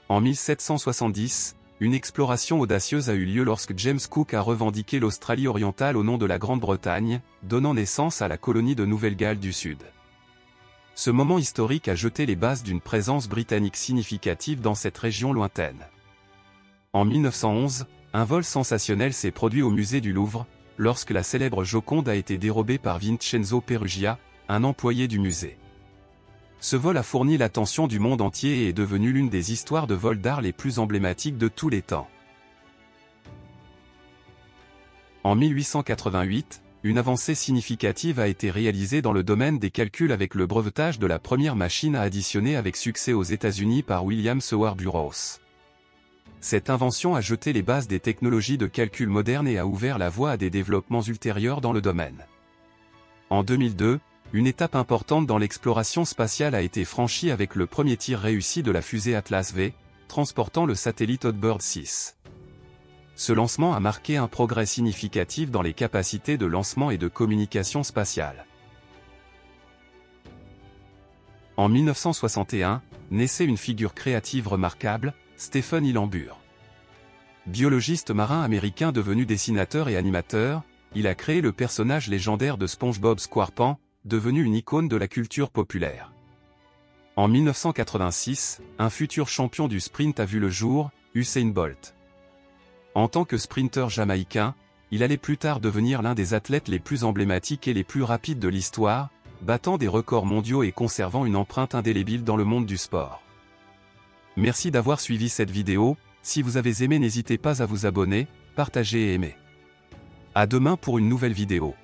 En 1770, une exploration audacieuse a eu lieu lorsque James Cook a revendiqué l'Australie orientale au nom de la Grande-Bretagne, donnant naissance à la colonie de Nouvelle-Galles du Sud. Ce moment historique a jeté les bases d'une présence britannique significative dans cette région lointaine. En 1911, un vol sensationnel s'est produit au musée du Louvre, lorsque la célèbre Joconde a été dérobée par Vincenzo Peruggia, un employé du musée. Ce vol a fourni l'attention du monde entier et est devenu l'une des histoires de vol d'art les plus emblématiques de tous les temps. En 1888, une avancée significative a été réalisée dans le domaine des calculs avec le brevetage de la première machine à additionner avec succès aux États-Unis par William Seward Burroughs. Cette invention a jeté les bases des technologies de calcul modernes et a ouvert la voie à des développements ultérieurs dans le domaine. En 2002, une étape importante dans l'exploration spatiale a été franchie avec le premier tir réussi de la fusée Atlas V, transportant le satellite Hotbird 6. Ce lancement a marqué un progrès significatif dans les capacités de lancement et de communication spatiale. En 1961, naissait une figure créative remarquable, Stephen Hillenburg. Biologiste marin américain devenu dessinateur et animateur, il a créé le personnage légendaire de SpongeBob SquarePants, devenu une icône de la culture populaire. En 1986, un futur champion du sprint a vu le jour, Usain Bolt. En tant que sprinteur jamaïcain, il allait plus tard devenir l'un des athlètes les plus emblématiques et les plus rapides de l'histoire, battant des records mondiaux et conservant une empreinte indélébile dans le monde du sport. Merci d'avoir suivi cette vidéo. Si vous avez aimé, n'hésitez pas à vous abonner, partager et aimer. À demain pour une nouvelle vidéo.